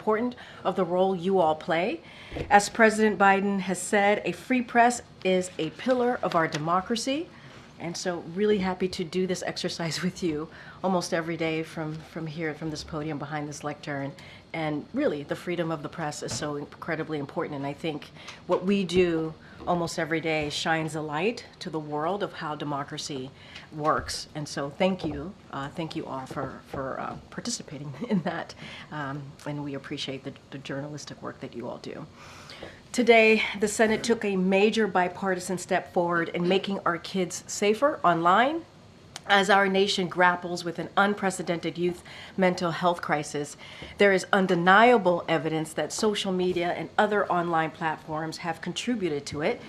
important of the role you all play. As President Biden has said, a free press is a pillar of our democracy. And so really happy to do this exercise with you almost every day from here, from this podium behind this lectern. And really, the freedom of the press is so incredibly important. And I think what we do almost every day shines a light to the world of how democracy works. And so thank you all for participating in that. And we appreciate the journalistic work that you all do. Today, the Senate took a major bipartisan step forward in making our kids safer online as our nation grapples with an unprecedented youth mental health crisis. There is undeniable evidence that social media and other online platforms have contributed to it.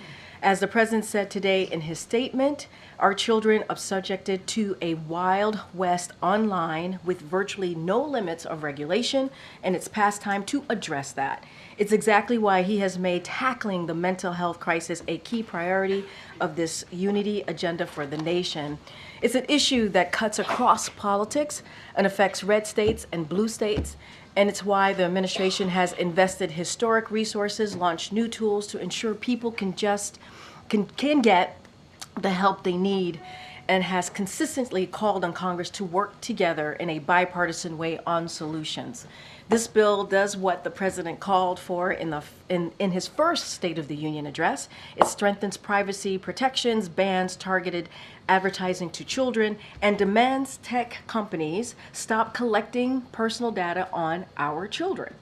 As the president said today in his statement, our children are subjected to a wild west online with virtually no limits of regulation, and it's past time to address that. It's exactly why he has made tackling the mental health crisis a key priority of this unity agenda for the nation. It's an issue that cuts across politics and affects red states and blue states. And it's why the administration has invested historic resources, launched new tools to ensure people can get the help they need, and has consistently called on Congress to work together in a bipartisan way on solutions. This bill does what the president called for in his first State of the Union address. It strengthens privacy protections, bans targeted advertising to children, and demands tech companies stop collecting personal data on our children.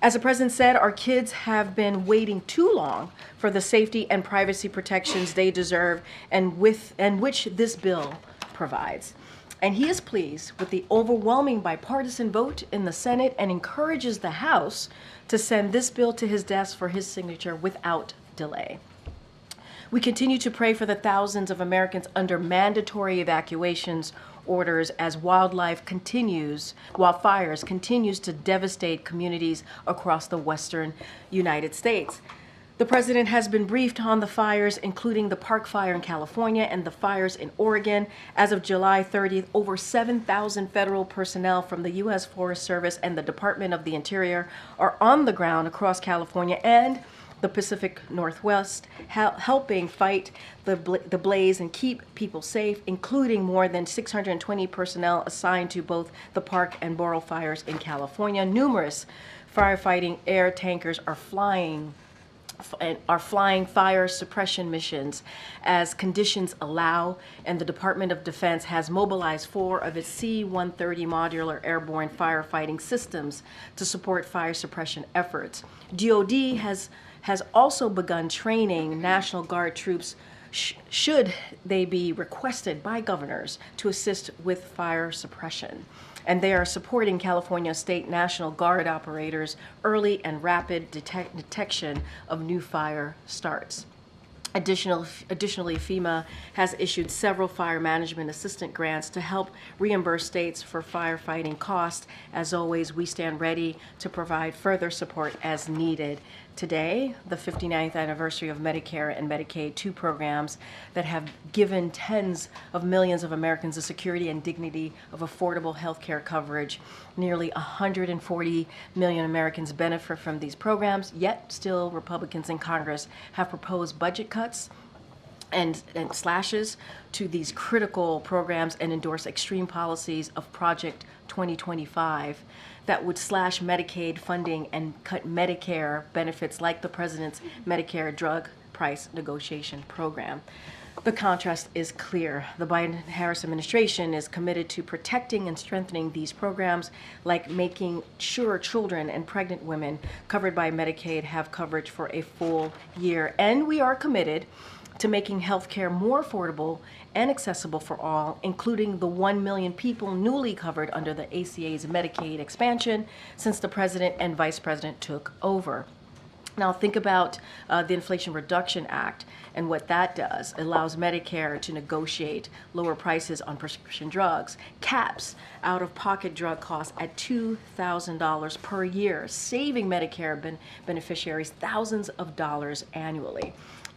As the president said, our kids have been waiting too long for the safety and privacy protections they deserve, and which this bill provides. And he is pleased with the overwhelming bipartisan vote in the Senate and encourages the House to send this bill to his desk for his signature without delay. We continue to pray for the thousands of Americans under mandatory evacuations orders as wildfires continues to devastate communities across the western United States. The president has been briefed on the fires, including the Park Fire in California and the fires in Oregon. As of July 30th, over 7,000 federal personnel from the U.S. Forest Service and the Department of the Interior are on the ground across California and the Pacific Northwest, helping fight the blaze and keep people safe, including more than 620 personnel assigned to both the Park and Boreal fires in California. Numerous firefighting air tankers are flying fire suppression missions as conditions allow, and the Department of Defense has mobilized 4 of its C-130 modular airborne firefighting systems to support fire suppression efforts. DoD has also begun training National Guard troops should they be requested by governors to assist with fire suppression. And they are supporting California State National Guard operators' early and rapid detection of new fire starts. Additionally, FEMA has issued several fire management assistant grants to help reimburse states for firefighting costs. As always, we stand ready to provide further support as needed. Today, the 59th anniversary of Medicare and Medicaid, 2 programs that have given tens of millions of Americans the security and dignity of affordable health care coverage. Nearly 140 million Americans benefit from these programs, yet still Republicans in Congress have proposed budget cuts and slashes to these critical programs and endorse extreme policies of Project 2025 that would slash Medicaid funding and cut Medicare benefits like the president's Medicare drug price negotiation program. The contrast is clear. The Biden-Harris administration is committed to protecting and strengthening these programs, like making sure children and pregnant women covered by Medicaid have coverage for a full year. And we are committed to making health care more affordable and accessible for all, including the 1 million people newly covered under the ACA's Medicaid expansion since the president and vice president took over. Now think about the Inflation Reduction Act and what that does. It allows Medicare to negotiate lower prices on prescription drugs, caps out-of-pocket drug costs at $2,000 per year, saving Medicare beneficiaries thousands of dollars annually,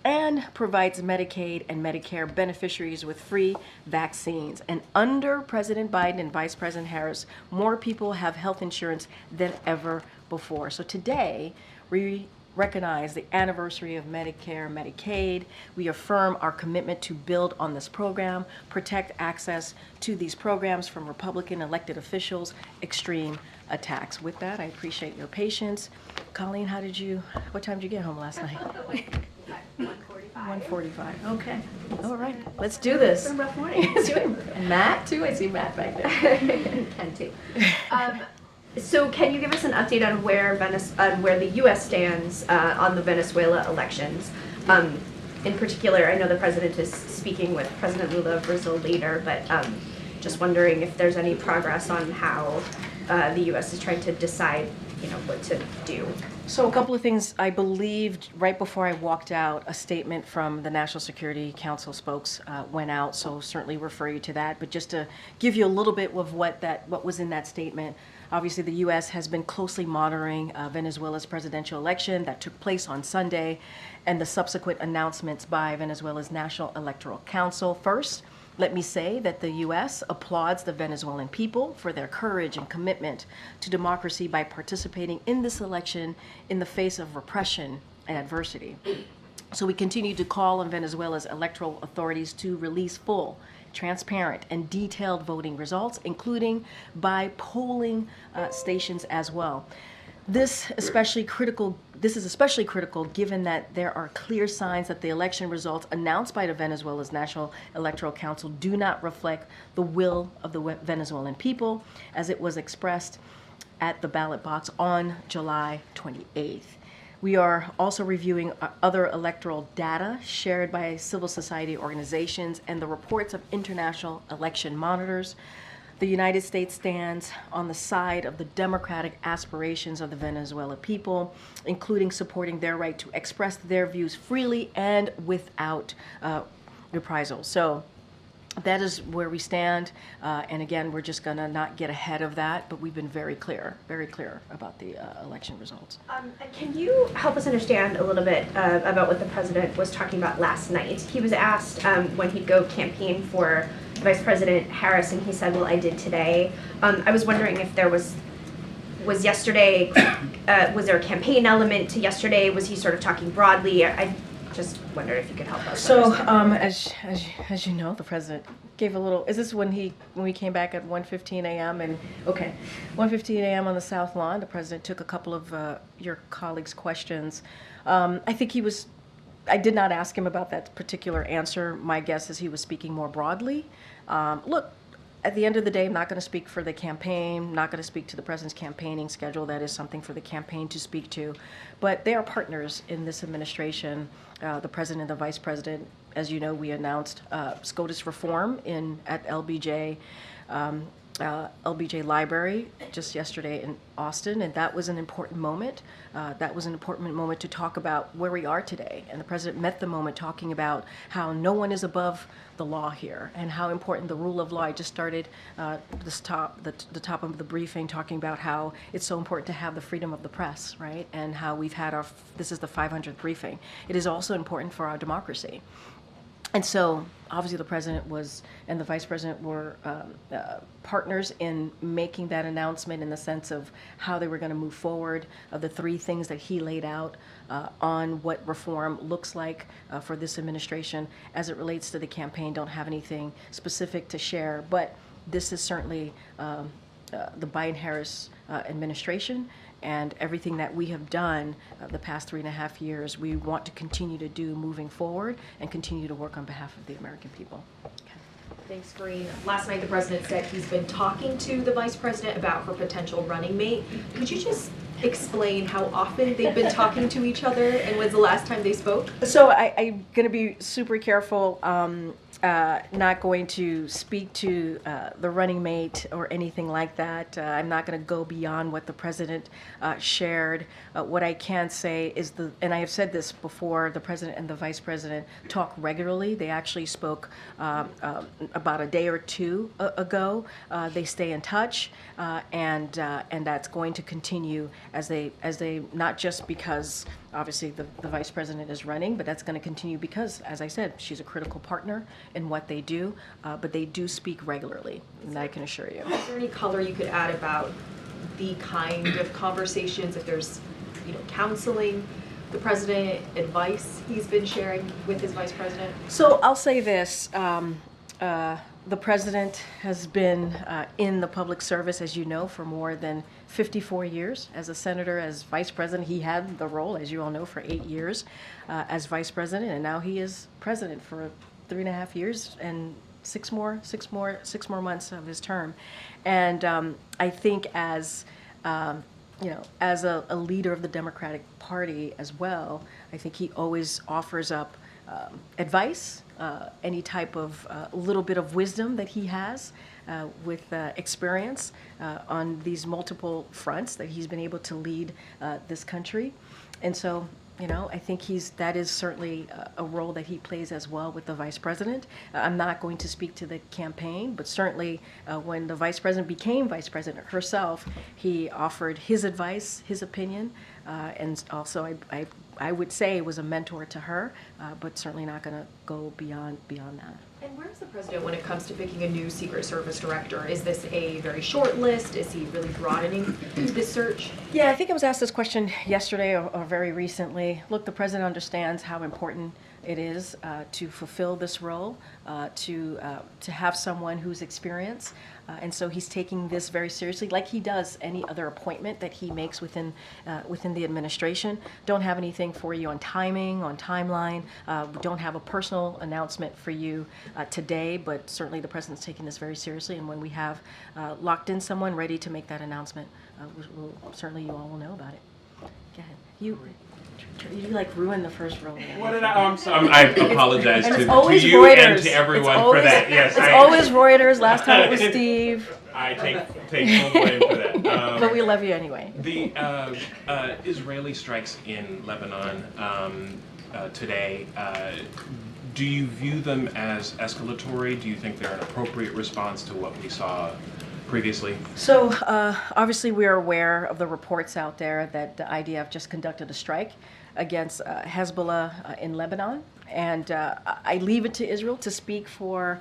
and provides Medicaid and Medicare beneficiaries with free vaccines. And under President Biden and Vice President Harris, more people have health insurance than ever before. So today, we recognize the anniversary of Medicare and Medicaid. We affirm our commitment to build on this program, protect access to these programs from Republican elected officials, extreme attacks. With that, I appreciate your patience. Colleen, what time did you get home last night? 1:45. Okay. All right. Let's do this. It's been a rough morning. And Matt, too? I see Matt back there. Can too. So can you give us an update on where the U.S. stands on the Venezuela elections? In particular, I know the president is speaking with President Lula of Brazil later, but just wondering if there's any progress on how the U.S. is trying to decide, what to do. So a couple of things. I believed right before I walked out, a statement from the National Security Council folks went out, so certainly refer you to that. But just to give you a little bit of what was in that statement, obviously the U.S. has been closely monitoring Venezuela's presidential election that took place on Sunday and the subsequent announcements by Venezuela's National Electoral Council. First, let me say that the U.S. applauds the Venezuelan people for their courage and commitment to democracy by participating in this election in the face of repression and adversity. So we continue to call on Venezuela's electoral authorities to release full, transparent, and detailed voting results, including by polling stations as well. This is especially critical given that there are clear signs that the election results announced by the Venezuela's National Electoral Council do not reflect the will of the Venezuelan people as it was expressed at the ballot box on July 28th. We are also reviewing other electoral data shared by civil society organizations and the reports of international election monitors. The United States stands on the side of the democratic aspirations of the Venezuelan people, including supporting their right to express their views freely and without reprisal. So that is where we stand. And again, we're just going to not get ahead of that, but we've been very clear about the election results. Can you help us understand a little bit about what the president was talking about last night? He was asked when he'd go campaign for Vice President Harris, and he said, well, I did today. I was wondering if there was yesterday, was there a campaign element to yesterday? Was he sort of talking broadly? I just wondered if you could help us. So, as you know, the president gave a little. Is this when we came back at 1:15 a.m. and 1:15 a.m. on the South Lawn? The president took a couple of your colleagues' questions. I think I did not ask him about that particular answer. My guess is he was speaking more broadly. Look, at the end of the day, I'm not going to speak for the campaign, not going to speak to the president's campaigning schedule. That is something for the campaign to speak to. But they are partners in this administration, the president and the vice president. As you know, we announced SCOTUS reform at LBJ Library just yesterday in Austin, and that was an important moment. That was an important moment to talk about where we are today. And the president met the moment talking about how no one is above the law here and how important the rule of law. I just started the top of the briefing talking about how it's so important to have the freedom of the press, right? And how we've had this is the 500th briefing. It is also important for our democracy. And so, obviously, the president and the vice president were partners in making that announcement in the sense of how they were going to move forward, of the three things that he laid out on what reform looks like for this administration. As it relates to the campaign, don't have anything specific to share, but this is certainly the Biden-Harris administration. And everything that we have done the past 3.5 years, we want to continue to do moving forward and continue to work on behalf of the American people. Thanks, Karine. Last night, the president said he's been talking to the vice president about her potential running mate. Could you just explain how often they've been talking to each other and when's the last time they spoke? So I'm going to be super careful. Not going to speak to the running mate or anything like that. I'm not going to go beyond what the president shared. What I can say is and I have said this before, the president and the vice president talk regularly. They actually spoke about a day or two ago. They stay in touch, and that's going to continue as they not just because obviously the vice president is running, but that's going to continue because, as I said, she's a critical partner in what they do, but they do speak regularly, and I can assure you. Is there any color you could add about the kind of conversations, if there's, counseling, the president, advice he's been sharing with his vice president? So I'll say this. The president has been in the public service, as you know, for more than 54 years. As a senator, as vice president, he had the role, as you all know, for 8 years as vice president, and now he is president for 3.5 years and six more months of his term. And I think as as a leader of the Democratic Party as well, I think he always offers up advice, any type of little bit of wisdom that he has with experience on these multiple fronts that he's been able to lead this country. And so, I think that is certainly a role that he plays as well with the vice president. I'm not going to speak to the campaign, but certainly when the vice president became vice president herself, he offered his advice, his opinion, and also I would say was a mentor to her, but certainly not going to go beyond that. And where is the president when it comes to picking a new Secret Service director? Is this a very short list? Is he really broadening this search? Yeah, I think I was asked this question yesterday or very recently. Look, the president understands how important it is to fulfill this role, to have someone who's experienced. And so he's taking this very seriously, like he does any other appointment that he makes within the administration. Don't have anything for you on timing, on timeline. We don't have a personal announcement for you today, but certainly the president's taking this very seriously. And when we have locked in someone ready to make that announcement, certainly you all will know about it. Go ahead. You like ruined the first row. What did I? Oh, I'm sorry. I apologize to you Reuters. and to everyone for that. Yes, it's always Reuters. Last time it was Steve. I take full blame for that. But we love you anyway. The Israeli strikes in Lebanon today. Do you view them as escalatory? Do you think they're an appropriate response to what we saw previously? So obviously we are aware of the reports out there that the IDF just conducted a strike against Hezbollah in Lebanon. And I leave it to Israel to speak for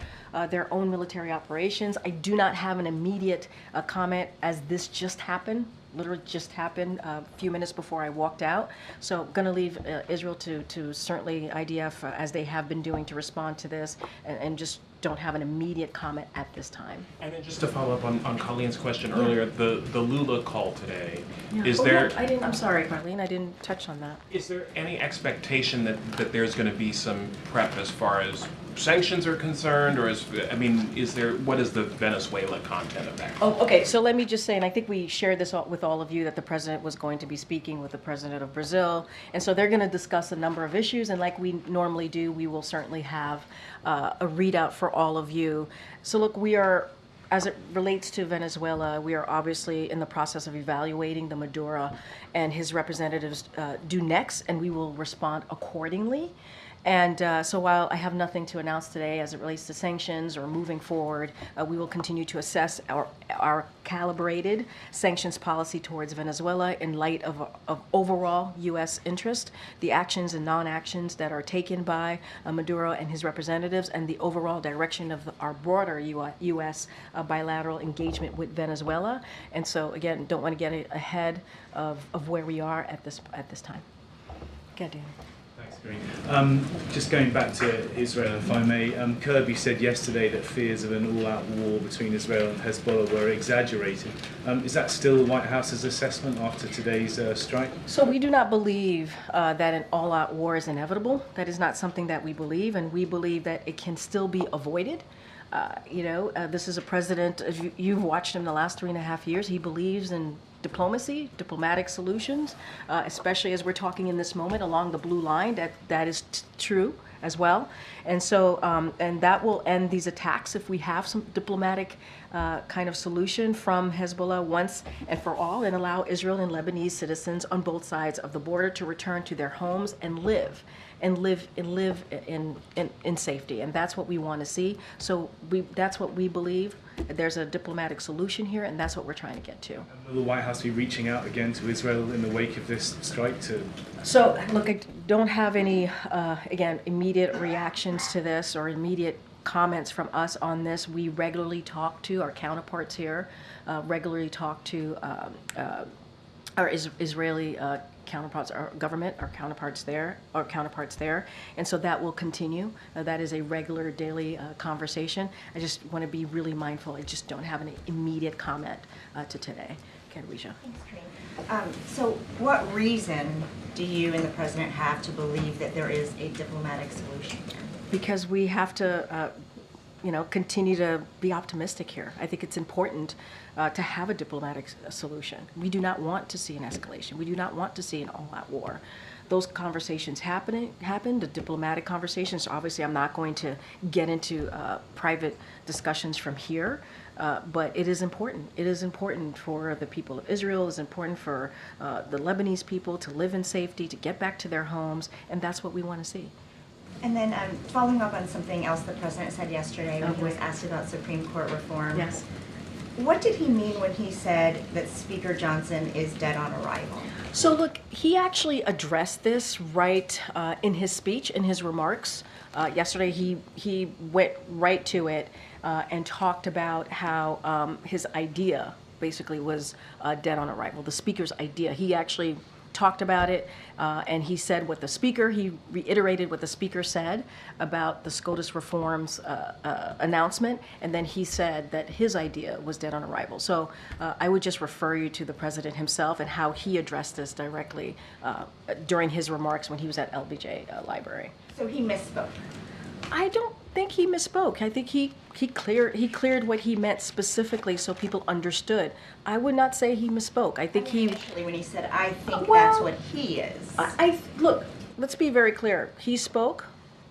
their own military operations. I do not have an immediate comment as this just happened. Literally just happened a few minutes before I walked out. So I'm going to leave Israel to certainly IDF, as they have been doing, to respond to this, and just don't have an immediate comment at this time. And then just to follow up on Colleen's question earlier, the Lula call today, is Oh, there... yeah, I'm sorry, Karine, I didn't touch on that. Is there any expectation that there's going to be some prep as far as sanctions are concerned, or what is the Venezuela content of that? Oh, okay, so let me just say, and I think we shared this with all of you, that the president was going to be speaking with the president of Brazil, and so they're going to discuss a number of issues, and like we normally do, we will certainly have a readout for all of you. So look, we are, as it relates to Venezuela, we are obviously in the process of evaluating the Maduro and his representatives due next, and we will respond accordingly. And so while I have nothing to announce today as it relates to sanctions or moving forward, we will continue to assess our calibrated sanctions policy towards Venezuela in light of overall U.S. interest, the actions and non-actions that are taken by Maduro and his representatives, and the overall direction of our broader U.S. Bilateral engagement with Venezuela. And so again, don't want to get ahead of where we are at this time. Go, Dan. Just going back to Israel, if I may, Kirby said yesterday that fears of an all-out war between Israel and Hezbollah were exaggerated. Is that still the White House's assessment after today's strike? So we do not believe that an all-out war is inevitable. That is not something that we believe, and we believe that it can still be avoided. This is a president, as you've watched him the last 3.5 years, he believes in diplomacy, diplomatic solutions, especially as we're talking in this moment along the blue line, that is true as well. And so, and that will end these attacks if we have some diplomatic kind of solution from Hezbollah once and for all, and allow Israel and Lebanese citizens on both sides of the border to return to their homes and live in safety. And that's what we want to see. So that's what we believe. There's a diplomatic solution here, and that's what we're trying to get to. And will the White House be reaching out again to Israel in the wake of this strike to... So look, I don't have any, again, immediate reactions to this or immediate comments from us on this. We regularly talk to our counterparts here, regularly talk to our Israeli counterparts, our government, our counterparts there, and so that will continue. That is a regular daily conversation. I just want to be really mindful. I just don't have an immediate comment to today. Karine. Thanks, Karine. So what reason do you and the president have to believe that there is a diplomatic solution here? Because we have to, continue to be optimistic here. I think it's important to have a diplomatic solution. We do not want to see an escalation. We do not want to see an all-out war. Those conversations happened, the diplomatic conversations. Obviously, I'm not going to get into private discussions from here, but it is important. It is important for the people of Israel. It is important for the Lebanese people to live in safety, to get back to their homes, and that's what we want to see. And then following up on something else the president said yesterday when he was asked about Supreme Court reform. Yes. What did he mean when he said that Speaker Johnson is dead on arrival? So look, he actually addressed this right in his speech, in his remarks. Yesterday he went right to it and talked about how his idea basically was dead on arrival, the speaker's idea. He actually talked about it, and he said he reiterated what the speaker said about the SCOTUS reforms announcement, and then he said that his idea was dead on arrival. So I would just refer you to the president himself and how he addressed this directly during his remarks when he was at LBJ Library. So he misspoke. I don't think he misspoke. I think he cleared what he meant specifically so people understood. I would not say he misspoke. I think he Initially when he said, I think Well, that's what he is. I look, let's be very clear. He spoke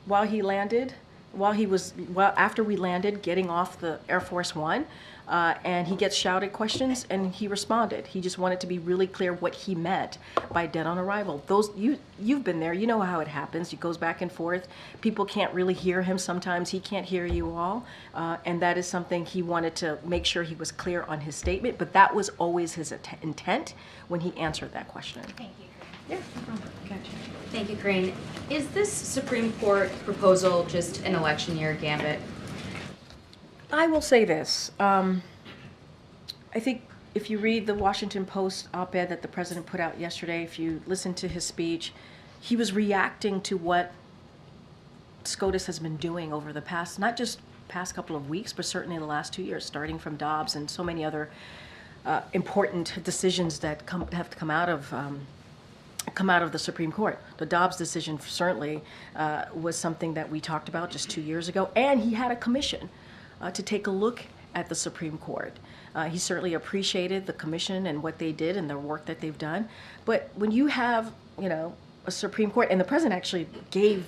while he landed, after we landed, getting off the Air Force One, and he gets shouted questions, and he responded. He just wanted to be really clear what he meant by dead on arrival. You've been there. You know how it happens. He goes back and forth. People can't really hear him sometimes. He can't hear you all, and that is something he wanted to make sure he was clear on his statement. But that was always his intent when he answered that question. Thank you. Yeah. Gotcha. Thank you, Karine. Is this Supreme Court proposal just an election year gambit? I will say this. I think if you read the Washington Post op-ed that the president put out yesterday, if you listen to his speech, he was reacting to what SCOTUS has been doing over the past, not just past couple of weeks, but certainly the last 2 years, starting from Dobbs and so many other important decisions that have come out of the Supreme Court. The Dobbs decision certainly was something that we talked about just 2 years ago, and he had a commission to take a look at the Supreme Court. He certainly appreciated the commission and what they did and the work that they've done. But when you have, a Supreme Court, and the president actually gave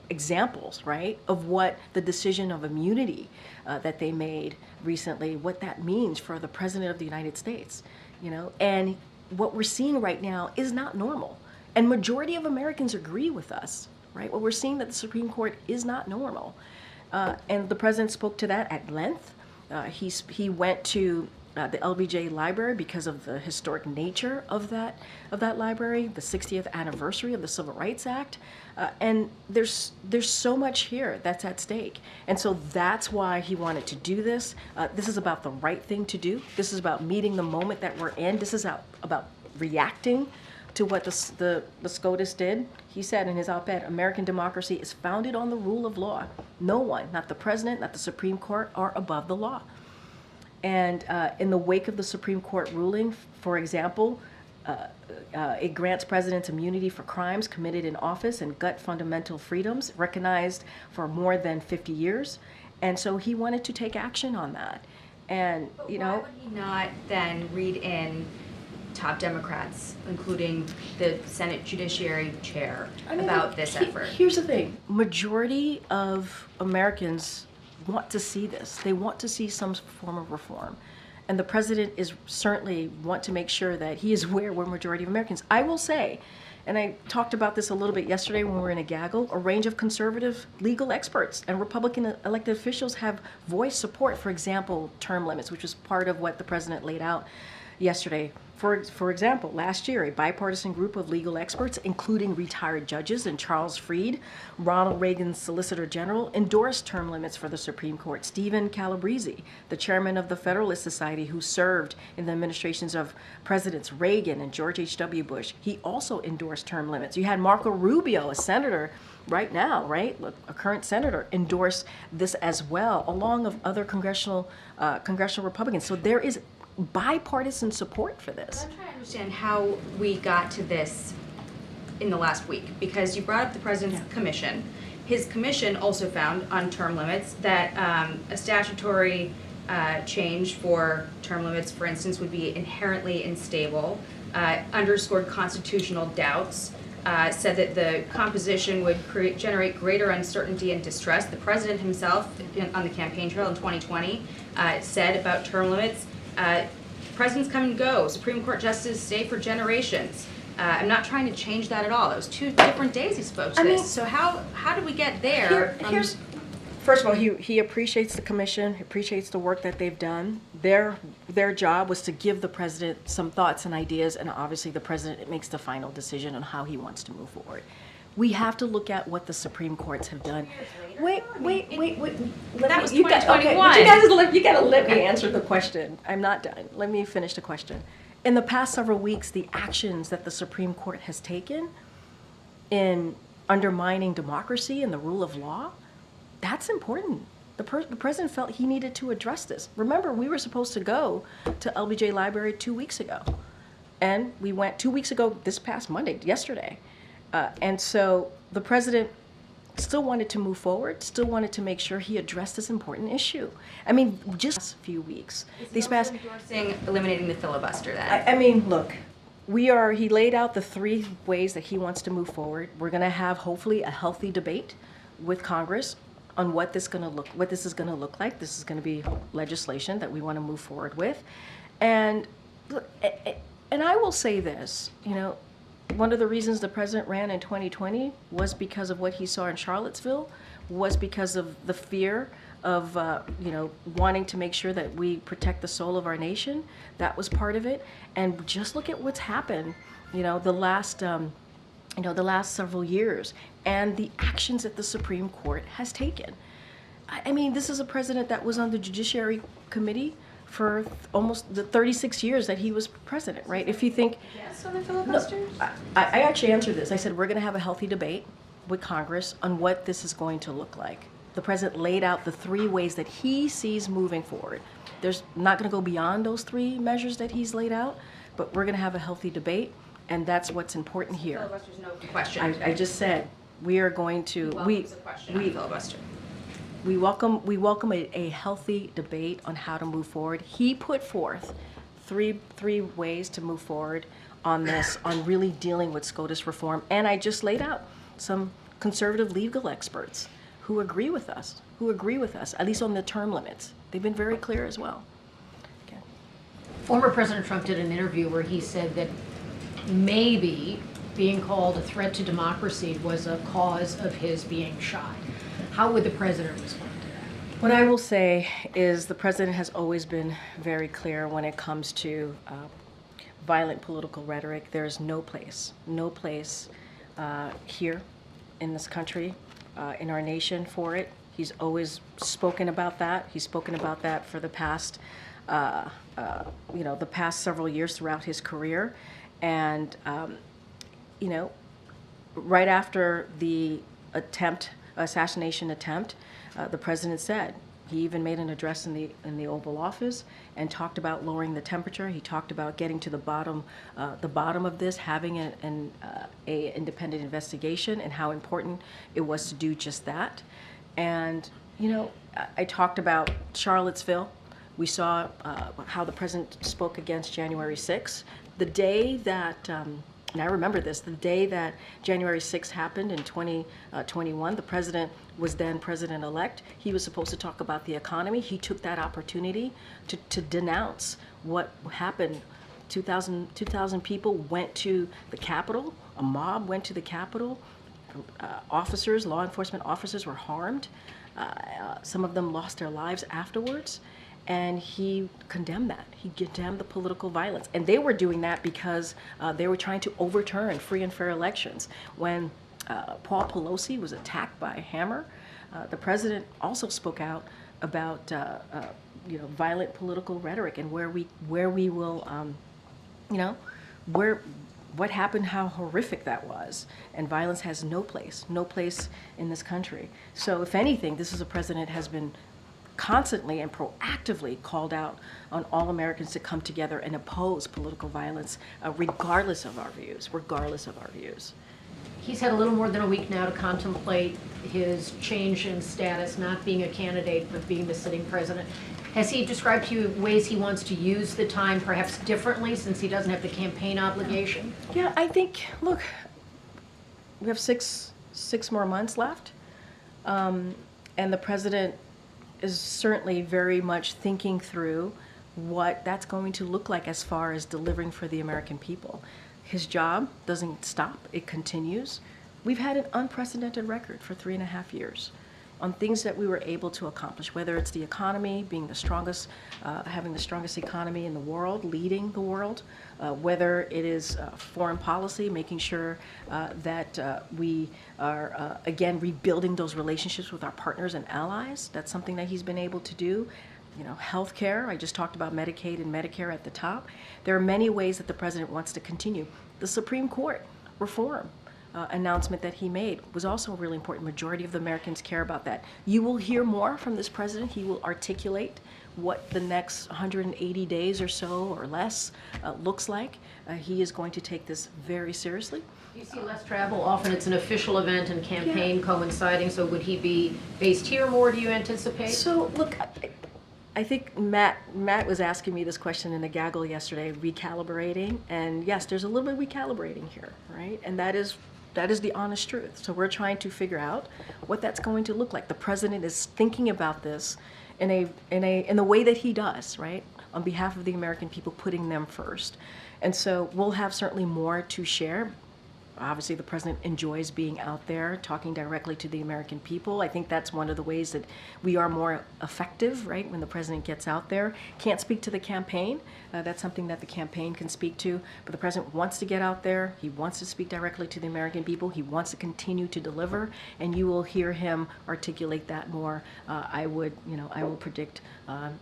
examples, right, of what the decision of immunity that they made recently, what that means for the president of the United States, and what we're seeing right now is not normal. And majority of Americans agree with us, right? What we're seeing that the Supreme Court is not normal. And the president spoke to that at length. He went to the LBJ Library because of the historic nature of that library, the 60th anniversary of the Civil Rights Act, and there's so much here that's at stake, and so that's why he wanted to do this. This is about the right thing to do. This is about meeting the moment that we're in. This is about reacting to what the SCOTUS did. He said in his op-ed, American democracy is founded on the rule of law. No one, not the president, not the Supreme Court, are above the law. And in the wake of the Supreme Court ruling, for example, it grants presidents immunity for crimes committed in office and gut fundamental freedoms recognized for more than 50 years. And so he wanted to take action on that. And, But why would he not then read in top Democrats, including the Senate Judiciary Chair, about this effort? Here's the thing. Majority of Americans want to see this. They want to see some form of reform. And the president is certainly want to make sure that he is aware we're majority of Americans. I will say, and I talked about this a little bit yesterday when we were in a gaggle, a range of conservative legal experts and Republican elected officials have voiced support, for example, term limits, which was part of what the president laid out yesterday. For example, last year, a bipartisan group of legal experts, including retired judges and Charles Fried, Ronald Reagan's Solicitor General, endorsed term limits for the Supreme Court. Stephen Calabrese, the chairman of the Federalist Society, who served in the administrations of Presidents Reagan and George H.W. Bush, he also endorsed term limits. You had Marco Rubio, a senator right now, right, a current senator, endorse this as well, along with other congressional Republicans. So there is bipartisan support for this. I'm trying to understand how we got to this in the last week, because you brought up the president's commission. His commission also found on term limits that a statutory change for term limits, for instance, would be inherently unstable, underscored constitutional doubts, said that the composition would generate greater uncertainty and distrust. The president himself, on the campaign trail in 2020, said about term limits, presidents come and go, Supreme Court justices stay for generations. I'm not trying to change that at all. It was 2 different days he spoke to this. So how did we get there? First of all, he appreciates the commission, he appreciates the work that they've done. Their job was to give the president some thoughts and ideas, and obviously the president makes the final decision on how he wants to move forward. We have to look at what the Supreme Courts have done. Wait. That was 2021. Okay, but you gotta let me answer the question. I'm not done. Let me finish the question. In the past several weeks, the actions that the Supreme Court has taken in undermining democracy and the rule of law, that's important. The president felt he needed to address this. Remember, we were supposed to go to LBJ Library 2 weeks ago. And we went 2 weeks ago this past Monday, yesterday. And so the president still wanted to move forward, still wanted to make sure he addressed this important issue. I mean, just a few weeks. These past endorsing eliminating the filibuster then? I mean, look, he laid out the 3 ways that he wants to move forward. We're going to have hopefully a healthy debate with Congress on what this is going to look like. This is going to be legislation that we want to move forward with. And look, and I will say this, one of the reasons the president ran in 2020 was because of what he saw in Charlottesville, was because of the fear of, wanting to make sure that we protect the soul of our nation. That was part of it. And just look at what's happened, the last several years and the actions that the Supreme Court has taken. I mean, this is a president that was on the Judiciary Committee for almost the 36 years that he was president, right? If you think... Yes, on the filibuster? No, I actually answered this. I said, we're going to have a healthy debate with Congress on what this is going to look like. The president laid out the 3 ways that he sees moving forward. There's not going to go beyond those 3 measures that he's laid out, but we're going to have a healthy debate, and that's what's important here. Filibuster's no question. I just said, we are going to... filibuster. We welcome a healthy debate on how to move forward. He put forth three ways to move forward on this, on really dealing with SCOTUS reform. And I just laid out some conservative legal experts who agree with us, at least on the term limits. They've been very clear as well. Okay. Former President Trump did an interview where he said that maybe being called a threat to democracy was a cause of his being shot. How would the president respond to that? What I will say is the president has always been very clear when it comes to violent political rhetoric. There is no place here in this country, in our nation for it. He's always spoken about that. He's spoken about that for the past, the past several years throughout his career. And, right after the assassination attempt, the president said, he even made an address in the Oval Office and talked about lowering the temperature. He talked about getting to the bottom of this, having an independent investigation, and how important it was to do just that. And I talked about Charlottesville. We saw how the president spoke against January 6th. The day that and I remember this, the day that January 6th happened in 2021, the president was then president-elect. He was supposed to talk about the economy. He took that opportunity to denounce what happened. 2,000 people went to the Capitol. A mob went to the Capitol. Law enforcement officers were harmed. Some of them lost their lives afterwards. and he condemned that. He condemned the political violence. And they were doing that because they were trying to overturn free and fair elections. When Paul Pelosi was attacked by a hammer, the president also spoke out about violent political rhetoric and where we will, what happened, how horrific that was. And violence has no place in this country. So if anything, this is a president has been constantly and proactively called out on all Americans to come together and oppose political violence, regardless of our views. He's had a little more than a week now to contemplate his change in status, not being a candidate, but being the sitting president. Has he described to you ways he wants to use the time perhaps differently since he doesn't have the campaign obligation? Yeah, I think, look, we have six more months left, and the president is certainly very much thinking through what that's going to look like as far as delivering for the American people. His job doesn't stop, it continues. We've had an unprecedented record for 3.5 years on things that we were able to accomplish, whether it's the economy, being the strongest, having the strongest economy in the world, leading the world, whether it is foreign policy, making sure that we are, again, rebuilding those relationships with our partners and allies. That's something that he's been able to do. Healthcare, I just talked about Medicaid and Medicare at the top. There are many ways that the president wants to continue. The Supreme Court reform announcement that he made was also a really important. Majority of the Americans care about that. You will hear more from this president. He will articulate what the next 180 days or so or less looks like. He is going to take this very seriously. You see less travel. Often it's an official event and campaign coinciding, so would he be based here more, do you anticipate? So, look, I think Matt was asking me this question in the gaggle yesterday, recalibrating, and yes, there's a little bit of recalibrating here, right? And that is the honest truth. So we're trying to figure out what that's going to look like. The president is thinking about this in the way that he does, right? On behalf of the American people, putting them first. And so we'll have certainly more to share. Obviously, the president enjoys being out there, talking directly to the American people. I think that's one of the ways that we are more effective, right, when the president gets out there. Can't speak to the campaign. That's something that the campaign can speak to. But the president wants to get out there. He wants to speak directly to the American people. He wants to continue to deliver, and you will hear him articulate that more. I will predict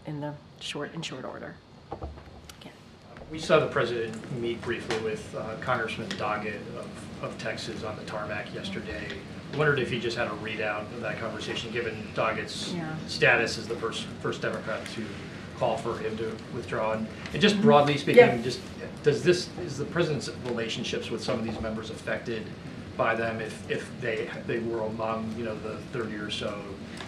in the short order. We saw the president meet briefly with Congressman Doggett of Texas on the tarmac yesterday. I wondered if he just had a readout of that conversation, given Doggett's status as the first Democrat to call for him to withdraw. And just broadly speaking, just is the president's relationships with some of these members affected by them if they were among the 30 or so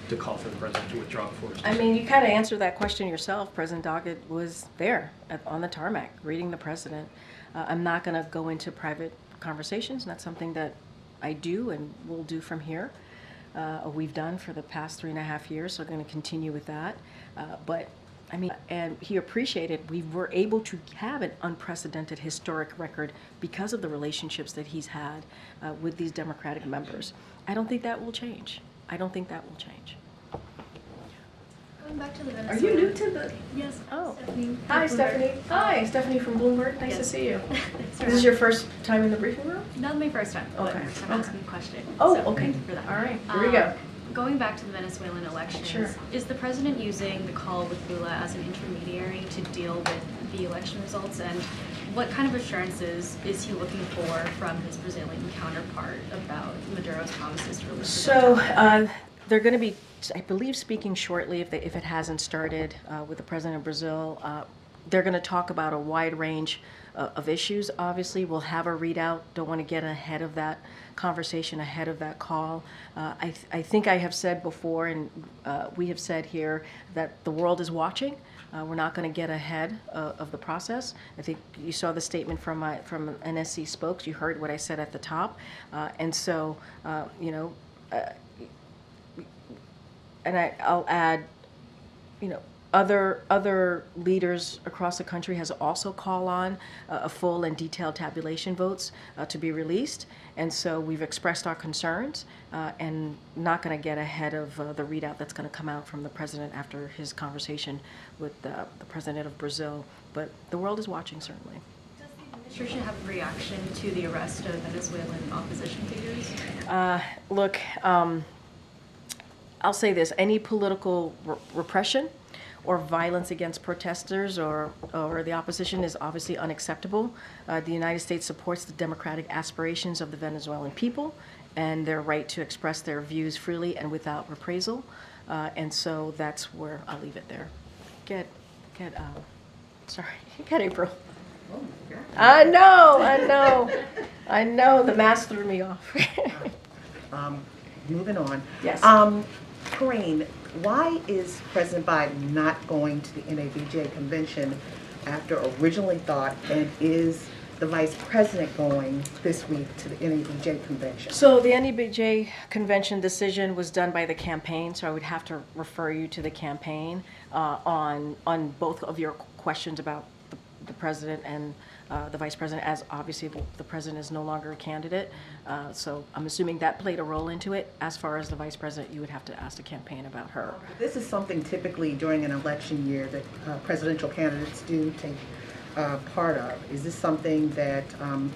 to call for the president to withdraw before his I mean, you kind of answered that question yourself. President Doggett was there on the tarmac reading the president. I'm not going to go into private conversations. Not something that I do and will do from here. We've done for the past 3.5 years, so I'm going to continue with that. But I mean, and he appreciated we were able to have an unprecedented historic record because of the relationships that he's had with these Democratic members. I don't think that will change. Going back to the Are Venezuela. you new to the? Yes. Oh. Stephanie. Hi, Bloomberg. Stephanie. Hi, Stephanie from Bloomberg. Nice to Yes. see you. Thanks for This is your first time in the briefing room? Not my first time, but Okay. I'm asking a question. Oh, so okay. Thank you for that. All right, here we go. Going back to the Venezuelan elections, Sure. is the president using the call with Lula as an intermediary to deal with the election results? And what kind of assurances is he looking for from his Brazilian counterpart about Maduro's promises to release the So data? they're going to be, I believe, speaking shortly, if it hasn't started, with the president of Brazil. They're going to talk about a wide range of issues. Obviously, we'll have a readout. Don't want to get ahead of that conversation, ahead of that call. I think I have said before, and we have said here, that the world is watching. We're not going to get ahead of the process. I think you saw the statement from NSC spokes. You heard what I said at the top. And so, and I'll add, Other leaders across the country has also called on a full and detailed tabulation votes to be released. And so we've expressed our concerns and not going to get ahead of the readout that's going to come out from the president after his conversation with the president of Brazil. But the world is watching, certainly. Does the administration have a reaction to the arrest of Venezuelan opposition figures? Look, I'll say this, any political repression or violence against protesters or the opposition is obviously unacceptable. The United States supports the democratic aspirations of the Venezuelan people and their right to express their views freely and without reprisal. And so that's where I'll leave it there. Sorry, get April. I know, the mask threw me off. Moving on. Yes. Karine, why is President Biden not going to the NABJ convention after originally thought, and is the Vice President going this week to the NABJ convention? So the NABJ convention decision was done by the campaign, so I would have to refer you to the campaign on both of your questions about the president and the vice president, as obviously the president is no longer a candidate. So I'm assuming that played a role into it. As far as the vice president, you would have to ask the campaign about her. This is something typically during an election year that presidential candidates do take part of. Is this something that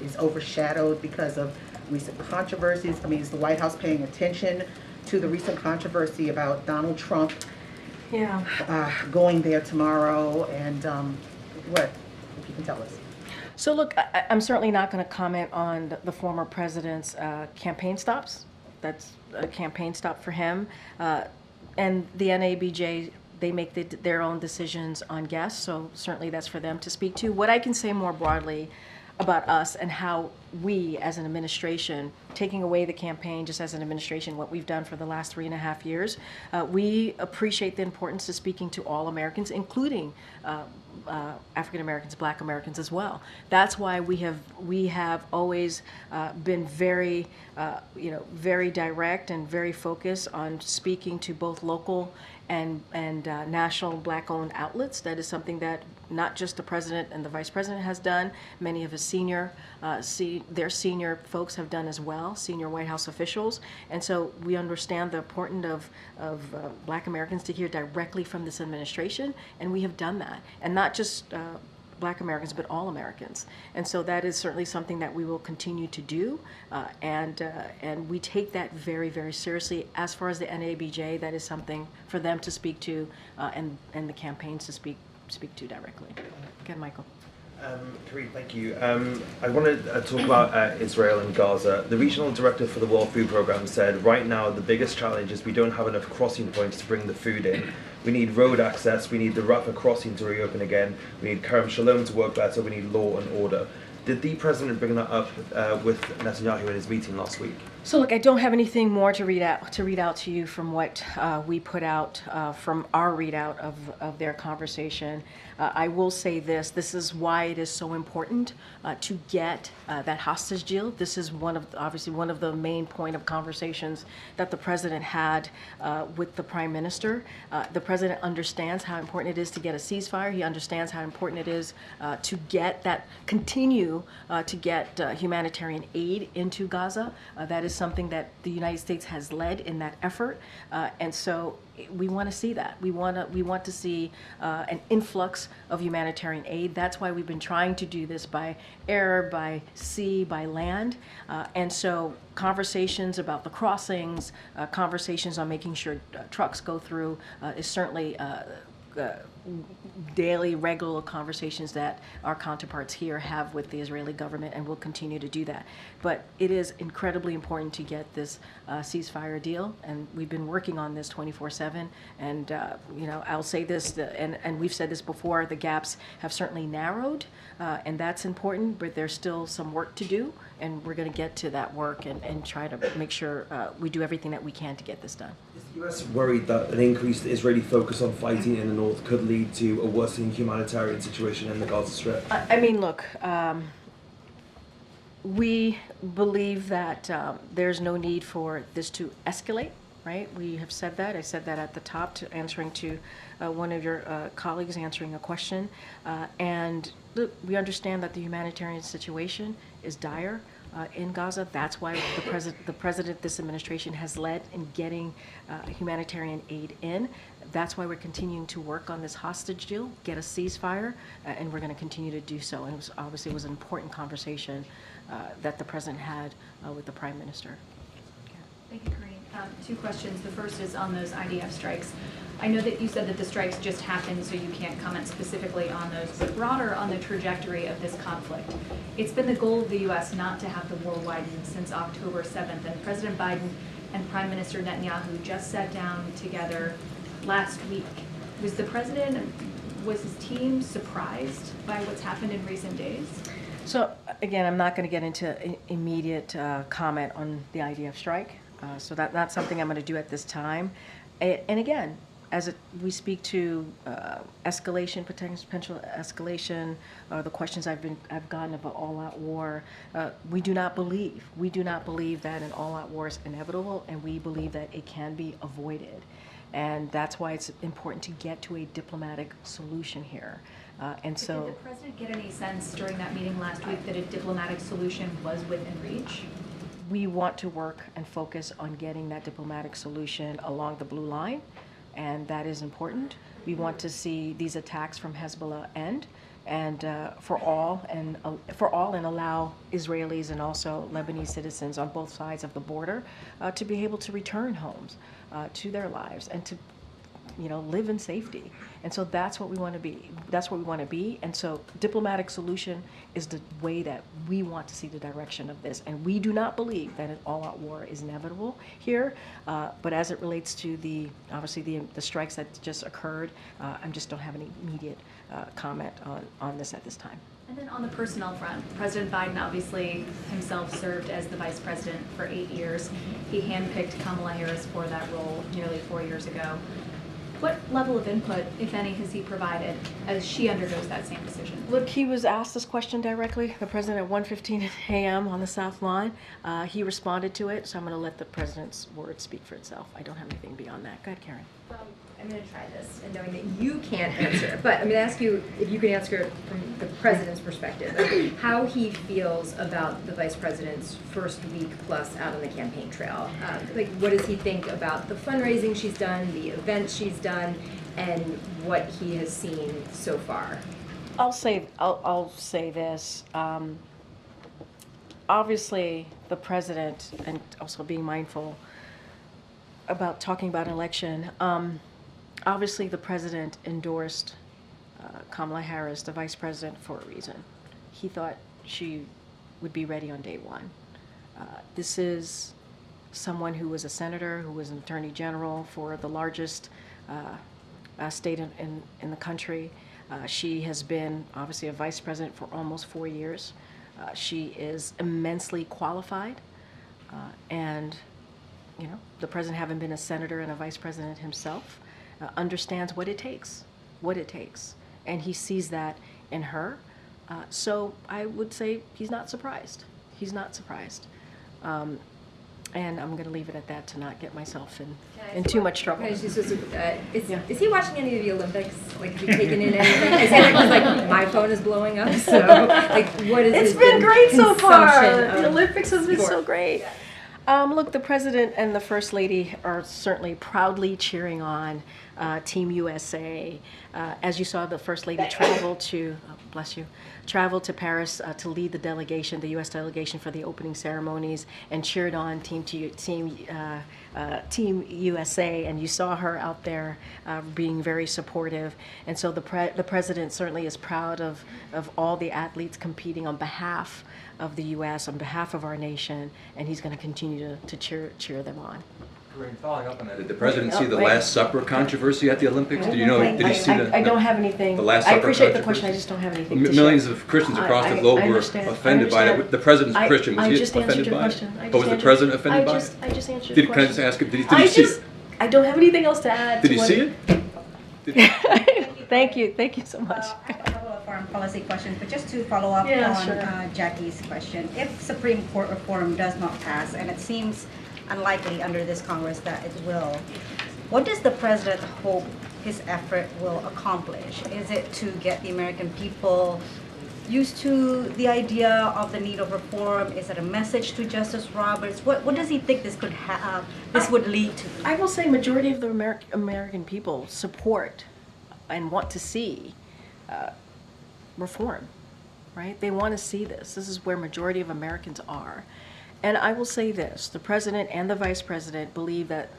is overshadowed because of recent controversies? I mean, is the White House paying attention to the recent controversy about Donald Trump going there tomorrow? And what, if you can tell us? So look, I'm certainly not going to comment on the former president's campaign stops. That's a campaign stop for him. And the NABJ, they make their own decisions on guests, so certainly that's for them to speak to. What I can say more broadly about us and how we as an administration, taking away the campaign just as an administration, what we've done for the last 3.5 years, we appreciate the importance of speaking to all Americans, including African Americans, Black Americans as well. That's why we have always been very, very direct and very focused on speaking to both local and national Black-owned outlets. That is something that not just the president and the vice president has done. Many of his senior folks have done as well, senior White House officials. And so we understand the importance of Black Americans to hear directly from this administration, and we have done that. And not just Black Americans, but all Americans. And so that is certainly something that we will continue to do, and we take that very, very seriously. As far as the NABJ, that is something for them to speak to, and the campaigns to speak to directly. Again, Michael. Karine, thank you. I want to talk about Israel and Gaza. The regional director for the World Food Programme said right now the biggest challenge is we don't have enough crossing points to bring the food in. We need road access, we need the Rafah crossing to reopen again, we need Kerem Shalom to work better, we need law and order. Did the president bring that up with Netanyahu in his meeting last week? So look, I don't have anything more to read out to you from what we put out from our readout of their conversation. I will say this is why it is so important to get that hostage deal. This is obviously one of the main point of conversations that the president had with the prime minister. The president understands how important it is to get a ceasefire. He understands how important it is to continue to get humanitarian aid into Gaza. That is something that the United States has led in that effort, and so we want to see that. We want to see an influx of humanitarian aid. That's why we've been trying to do this by air, by sea, by land, and so conversations about the crossings, conversations on making sure trucks go through is certainly daily, regular conversations that our counterparts here have with the Israeli government, and will continue to do that. But it is incredibly important to get this ceasefire deal, and we've been working on this 24/7. And I'll say this, and we've said this before: the gaps have certainly narrowed, and that's important. But there's still some work to do, and we're going to get to that work and try to make sure we do everything that we can to get this done. Is the US worried that an increased Israeli focus on fighting in the north could lead to a worsening humanitarian situation in the Gaza Strip? I mean, look, we believe that there's no need for this to escalate, right? We have said that. I said that at the top to answering to one of your colleagues answering a question. And look, we understand that the humanitarian situation is dire in Gaza. That's why the president, this administration has led in getting humanitarian aid in. That's why we're continuing to work on this hostage deal, get a ceasefire, and we're going to continue to do so. And it was obviously an important conversation that the president had with the prime minister. Thank you, Karine. Two questions. The first is on those IDF strikes. I know that you said that the strikes just happened, so you can't comment specifically on those, but broader on the trajectory of this conflict. It's been the goal of the U.S. not to have the war widen since October 7th, and President Biden and Prime Minister Netanyahu just sat down together last week. Was his team surprised by what's happened in recent days? So again, I'm not going to get into immediate comment on the IDF strike. So that's not something I'm going to do at this time. And again, we speak to escalation, potential escalation, the questions I've gotten about all-out war, we do not believe that an all-out war is inevitable, and we believe that it can be avoided. And that's why it's important to get to a diplomatic solution here. And so, did the president get any sense during that meeting last week that a diplomatic solution was within reach? we want to work and focus on getting that diplomatic solution along the blue line, and that is important. We want to see these attacks from Hezbollah end, and for all and allow Israelis and also Lebanese citizens on both sides of the border to be able to return homes to their lives and to, you know, live in safety. And so that's what we want to be. That's what we want to be. And so diplomatic solution is the way that we want to see the direction of this. And we do not believe that an all-out war is inevitable here. But as it relates to obviously the strikes that just occurred, I just don't have any immediate comment on this at this time. And then on the personnel front, President Biden obviously himself served as the vice president for 8 years. He handpicked Kamala Harris for that role nearly 4 years ago. What level of input, if any, has he provided as she undergoes that same decision? Look, he was asked this question directly, the president, at 1:15 a.m. on the South Lawn. He responded to it, so I'm going to let the president's word speak for itself. I don't have anything beyond that. Go ahead, Karen. I'm going to try this, and knowing that you can't answer, but I'm going to ask you if you can answer it from the president's perspective, how he feels about the vice president's first week plus out on the campaign trail. Like, what does he think about the fundraising she's done, the events she's done, and what he has seen so far? I'll say this. Obviously, the president, and also being mindful about talking about an election, obviously the president endorsed Kamala Harris, the vice president, for a reason. He thought she would be ready on day one. This is someone who was a senator, who was an attorney general for the largest state in the country. She has been obviously a vice president for almost 4 years. She is immensely qualified, and you know, the president, having been a senator and a vice president himself, understands what it takes, and he sees that in her. So I would say he's not surprised. He's not surprised. And I'm going to leave it at that to not get myself in too much trouble. Is he watching any of the Olympics? Like, has he taken in anything? Is he like my phone is blowing up? So, like, what is It's his been great so far. consumption The of Olympics has been so sport? great. Look, the president and the first lady are certainly proudly cheering on Team USA. As you saw, the first lady traveled to, traveled to Paris to lead the delegation, the U.S. delegation, for the opening ceremonies, and cheered on Team USA. And you saw her out there being very supportive. And so the president certainly is proud of all the athletes competing on behalf of the U.S., on behalf of our nation, and he's going to continue to cheer them on. Karine, following up on that, did the president see the Last Supper controversy at the Olympics? Did you know? Did he see I don't have anything. The Last I Supper appreciate the controversy? question. I just don't have anything to Millions share. of Christians across the globe were offended by it. The president's Christian. Was I he just answered offended your by question. it? But was the president offended by it? I just answered your question. Can I just ask him? Did he see it? I don't have anything else to add. Did he see it? Thank you so much. I have a couple of foreign policy questions, but just to follow up Yeah, on sure. Jackie's question. If Supreme Court reform does not pass, and it seems unlikely under this Congress that it will. What does the president hope his effort will accomplish? Is it to get the American people used to the idea of the need of reform? Is it a message to Justice Roberts? What does he think this would lead to? I will say majority of the American people support and want to see reform, right? They want to see this. This is where majority of Americans are. And I will say this, the president and the vice president believe that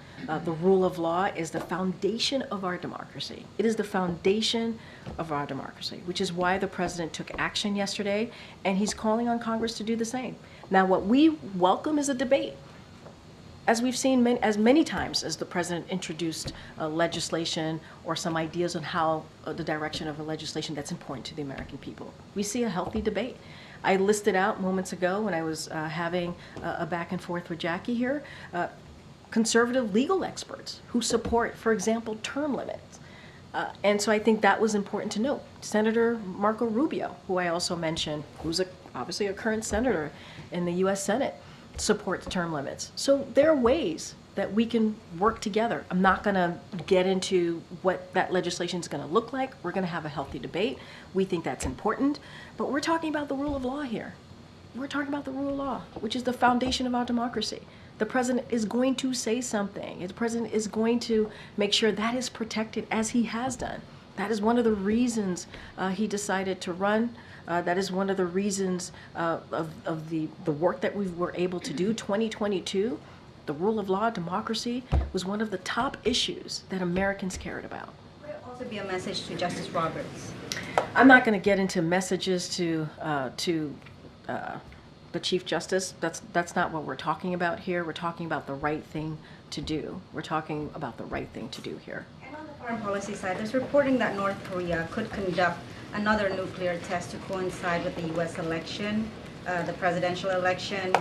the rule of law is the foundation of our democracy. It is the foundation of our democracy, which is why the president took action yesterday, and he's calling on Congress to do the same. Now, what we welcome is a debate. As we've seen as many times as the president introduced legislation or some ideas on how the direction of a legislation that's important to the American people. We see a healthy debate. I listed out moments ago when I was having a back and forth with Jackie here, conservative legal experts who support, for example, term limits. And so I think that was important to note. Senator Marco Rubio, who I also mentioned, who's obviously a current senator in the US Senate, supports term limits. So there are ways that we can work together. I'm not going to get into what that legislation is going to look like. We're going to have a healthy debate. We think that's important. But we're talking about the rule of law here. We're talking about the rule of law, which is the foundation of our democracy. The president is going to say something. The president is going to make sure that is protected, as he has done. That is one of the reasons he decided to run. That is one of the reasons of the work that we were able to do. 2022, the rule of law, democracy, was one of the top issues that Americans cared about. Would it also be a message to Justice Roberts? I'm not going to get into messages to the Chief Justice. That's not what we're talking about here. We're talking about the right thing to do. We're talking about the right thing to do here. And on the foreign policy side, there's reporting that North Korea could conduct another nuclear test to coincide with the U.S. election, the presidential election.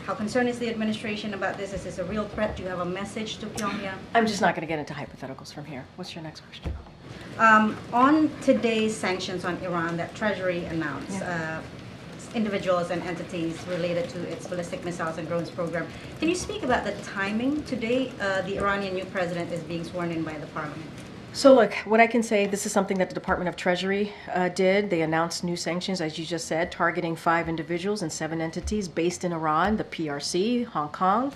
How concerned is the administration about this? Is this a real threat? Do you have a message to Pyongyang? I'm just not going to get into hypotheticals from here. What's your next question? On today's sanctions on Iran that Treasury announced, individuals and entities related to its ballistic missiles and drones program. Can you speak about the timing? Today, the Iranian new president is being sworn in by the parliament. So look, what I can say, this is something that the Department of Treasury did. They announced new sanctions, as you just said, targeting 5 individuals and 7 entities based in Iran, the PRC, Hong Kong,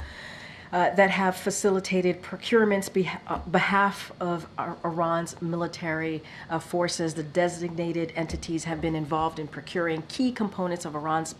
that have facilitated procurements behalf of Iran's military forces. The designated entities have been involved in procuring key components of Iran's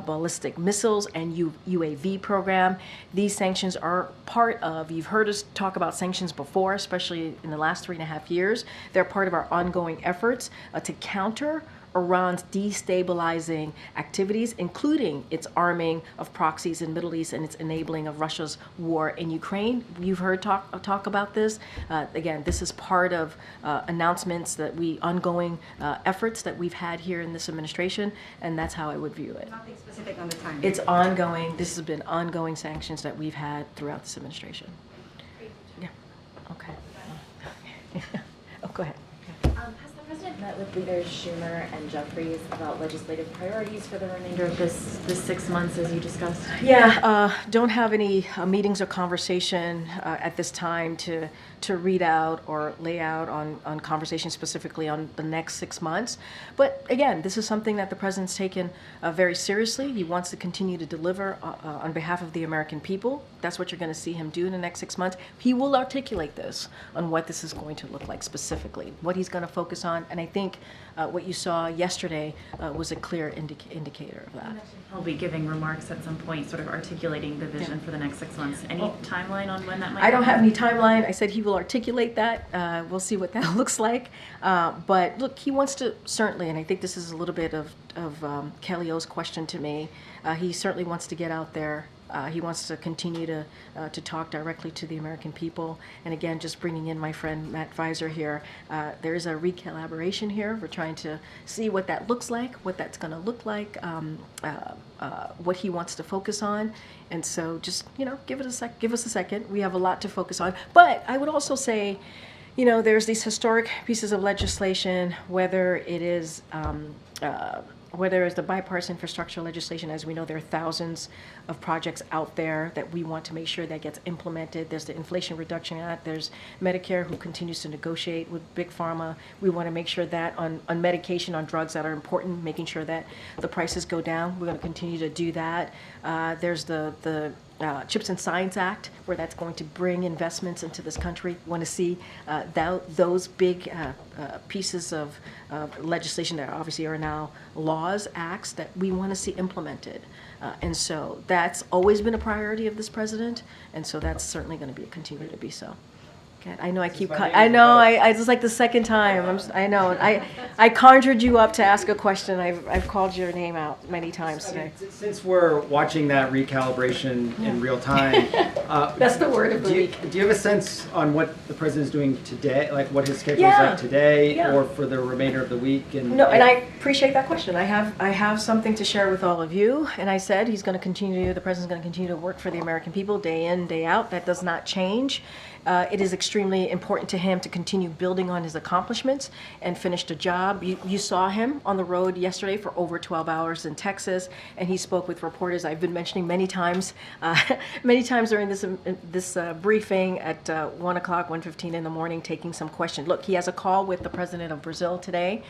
ballistic missiles and UAV program. These sanctions are part of, you've heard us talk about sanctions before, especially in the last 3.5 years. They're part of our ongoing efforts to counter Iran's destabilizing activities, including its arming of proxies in Middle East and its enabling of Russia's war in Ukraine. You've heard talk about this. Again, this is part of announcements that ongoing efforts that we've had here in this administration, and that's how I would view it. Nothing specific on the timing. It's ongoing. This has been ongoing sanctions that we've had throughout this administration. Yeah. Okay. Oh, go ahead. Has the president met with leaders Schumer and Jeffries about legislative priorities for the remainder of this 6 months, as you discussed? Yeah, don't have any meetings or conversation at this time to read out or lay out on conversations specifically on the next 6 months. But again, this is something that the president's taken very seriously. He wants to continue to deliver on behalf of the American people. That's what you're going to see him do in the next 6 months. He will articulate this on what this is going to look like specifically, what he's going to focus on. And I think what you saw yesterday was a clear indicator of that. He'll be giving remarks at some point, sort of articulating the vision for the next 6 months. Any timeline on when that might I don't have any timeline. I said he will articulate that. We'll see what that looks like. But look, he wants to certainly, and I think this is a little bit of Kelly O's question to me, he certainly wants to get out there. He wants to continue to talk directly to the American people. And again, just bringing in my friend Matt Visor here, there is a recalibration here. We're trying to see what that looks like, what that's going to look like, what he wants to focus on. And so just, give us a second. We have a lot to focus on. But I would also say, there's these historic pieces of legislation, whether it is whether it's the bipartisan infrastructure legislation, as we know, there are thousands of projects out there that we want to make sure that gets implemented. There's the Inflation Reduction Act. There's Medicare, who continues to negotiate with Big Pharma. We want to make sure that on medication, on drugs that are important, making sure that the prices go down. We're going to continue to do that. There's the Chips and Science Act, where that's going to bring investments into this country. We want to see those big pieces of legislation that obviously are now laws, acts, that we want to see implemented. And so that's always been a priority of this president, and so that's certainly going to be continue to be so. Okay, I know I keep I know I just like the second time. I know I conjured you up to ask a question. I've called your name out many times today. Since we're watching that recalibration in real time, That's the word of the week. Do you have a sense on what the president's doing today, like what his schedule is Yeah. like today, Yeah. or for the remainder of the week? No, and I appreciate that question. I have something to share with all of you, and I said he's going to continue. The president's going to continue to work for the American people day in, day out. That does not change. It is extremely important to him to continue building on his accomplishments and finish the job. You saw him on the road yesterday for over 12 hours in Texas, and he spoke with reporters. I've been mentioning many times during this briefing at 1 o'clock, 1:15 in the morning, taking some questions. Look, he has a call with the president of Brazil today,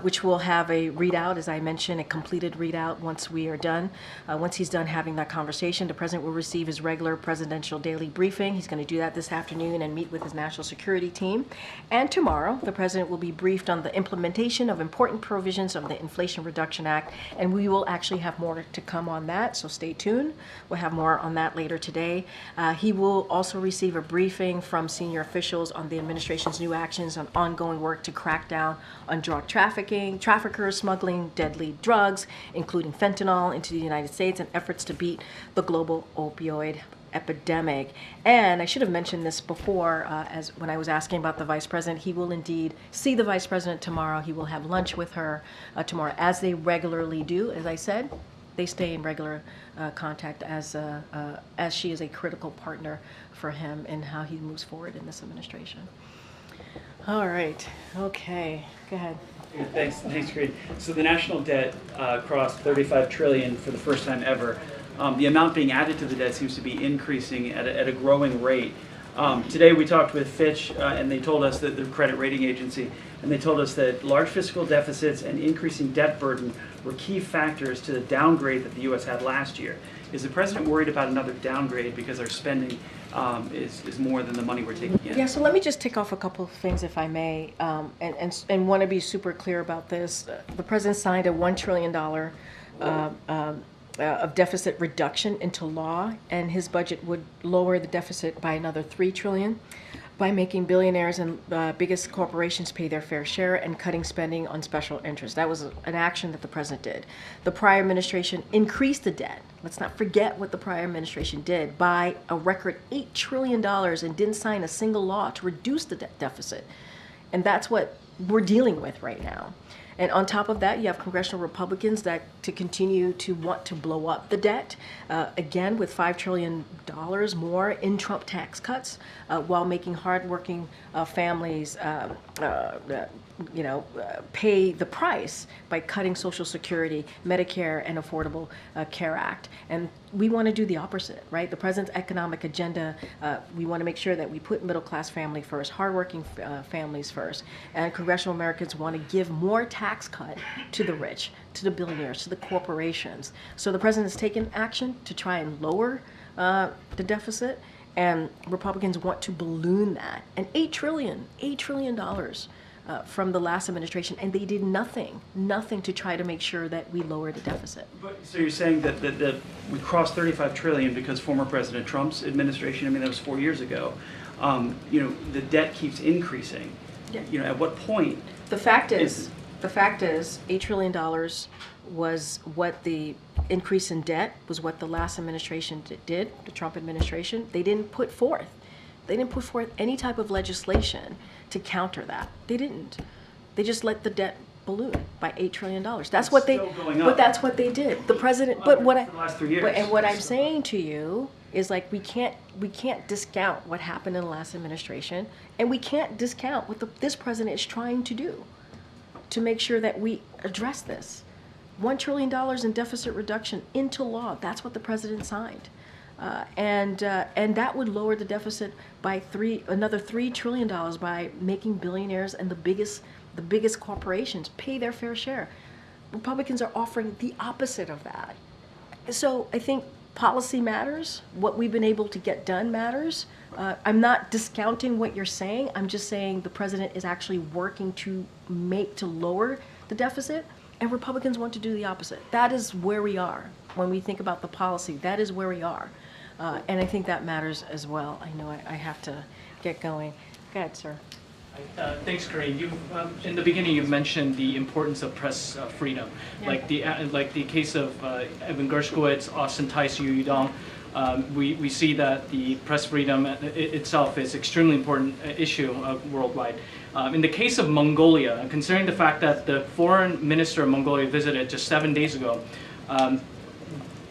which will have a readout, as I mentioned, a completed readout once we are done. Once he's done having that conversation, the president will receive his regular presidential daily briefing. He's going to do that this afternoon and meet with his national security team. And tomorrow, the president will be briefed on the implementation of important provisions of the Inflation Reduction Act, and we will actually have more to come on that, so stay tuned. We'll have more on that later today. He will also receive a briefing from senior officials on the administration's new actions on ongoing work to crack down on drug trafficking, traffickers smuggling deadly drugs, including fentanyl, into the United States, and efforts to beat the global opioid epidemic. And I should have mentioned this before, as when I was asking about the vice president. He will indeed see the vice president tomorrow. He will have lunch with her tomorrow, as they regularly do. As I said, they stay in regular contact, as she is a critical partner for him in how he moves forward in this administration. All right. Okay. Go ahead. Thanks, Karine. So the national debt crossed $35 trillion for the first time ever. The amount being added to the debt seems to be increasing at a growing rate. Today we talked with Fitch, and they told us that the credit rating agency, and they told us that large fiscal deficits and increasing debt burden were key factors to the downgrade that the U.S. had last year. Is the president worried about another downgrade because our spending is more than the money we're taking in? Yeah, so let me just tick off a couple of things, if I may, and want to be super clear about this. The president signed a $1 trillion of deficit reduction into law, and his budget would lower the deficit by another $3 trillion by making billionaires and biggest corporations pay their fair share and cutting spending on special interests. That was an action that the president did. The prior administration increased the debt. Let's not forget what the prior administration did, by a record $8 trillion, and didn't sign a single law to reduce the deficit. And that's what we're dealing with right now. And on top of that, you have congressional Republicans that to continue to want to blow up the debt, again with $5 trillion more in Trump tax cuts, while making hardworking families pay the price by cutting Social Security, Medicare, and Affordable Care Act. And we want to do the opposite, right? The president's economic agenda, we want to make sure that we put middle-class family first, hardworking families first, and congressional Americans want to give more tax cut to the rich, to the billionaires, to the corporations. So the president has taken action to try and lower the deficit, and Republicans want to balloon that. And $8 trillion from the last administration, and they did nothing to try to make sure that we lower the deficit. So you're saying that we crossed $35 trillion because former President Trump's administration, I mean, that was 4 years ago, the debt keeps increasing. Yeah. At what point? The fact is, $8 trillion was what the increase in debt was, what the last administration did, the Trump administration. They didn't put forth any type of legislation to counter that. They didn't. They just let the debt balloon by $8 trillion. That's what they. But that's what they did. The president. But what I. For the last 3 years. And what I'm saying to you is, like, we can't discount what happened in the last administration, and we can't discount what this president is trying to do to make sure that we address this. $1 trillion in deficit reduction into law. That's what the president signed. And that would lower the deficit by another $3 trillion by making billionaires and the biggest corporations pay their fair share. Republicans are offering the opposite of that. So I think policy matters. What we've been able to get done matters. I'm not discounting what you're saying. I'm just saying the president is actually working to lower the deficit, and Republicans want to do the opposite. That is where we are when we think about the policy. That is where we are. And I think that matters as well. I know I have to get going. Go ahead, sir. Thanks, Karine. In the beginning, you mentioned the importance of press freedom, like the case of Evan Gershkowitz, Austin Tice, Yu Yudong. We see that the press freedom itself is extremely important issue worldwide. In the case of Mongolia, considering the fact that the foreign minister of Mongolia visited just 7 days ago,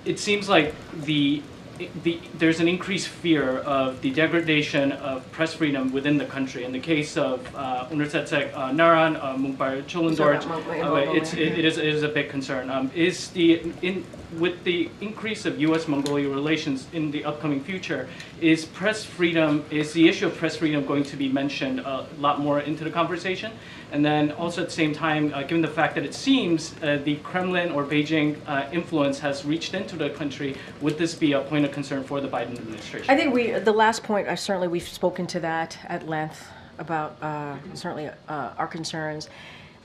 it seems like there's an increased fear of the degradation of press freedom within the country. In the case of Unertsetsek Naran, Mungbar Cholendorj, it is a big concern. With the increase of U.S.-Mongolia relations in the upcoming future, is the issue of press freedom going to be mentioned a lot more into the conversation? And then also at the same time, given the fact that it seems the Kremlin or Beijing influence has reached into the country, would this be a point of concern for the Biden administration? I think the last point, we've spoken to that at length about certainly our concerns.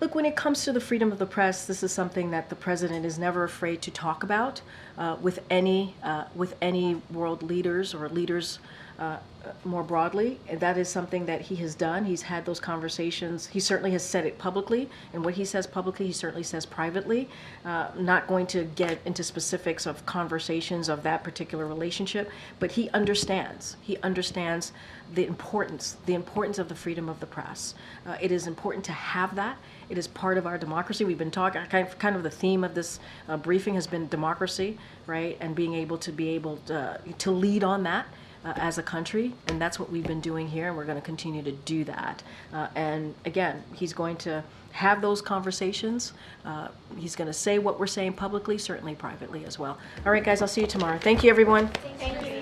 Look, when it comes to the freedom of the press, this is something that the president is never afraid to talk about with any world leaders or leaders more broadly. And that is something that he has done. He's had those conversations. He certainly has said it publicly, and what he says publicly, he certainly says privately. Not going to get into specifics of conversations of that particular relationship, but he understands. He understands the importance of the freedom of the press. It is important to have that. It is part of our democracy. We've been talking, kind of the theme of this briefing has been democracy, right? And being able to lead on that as a country, and that's what we've been doing here, and we're going to continue to do that. And again, he's going to have those conversations. He's going to say what we're saying publicly, certainly privately as well. All right, guys, I'll see you tomorrow. Thank you, everyone. Thank you.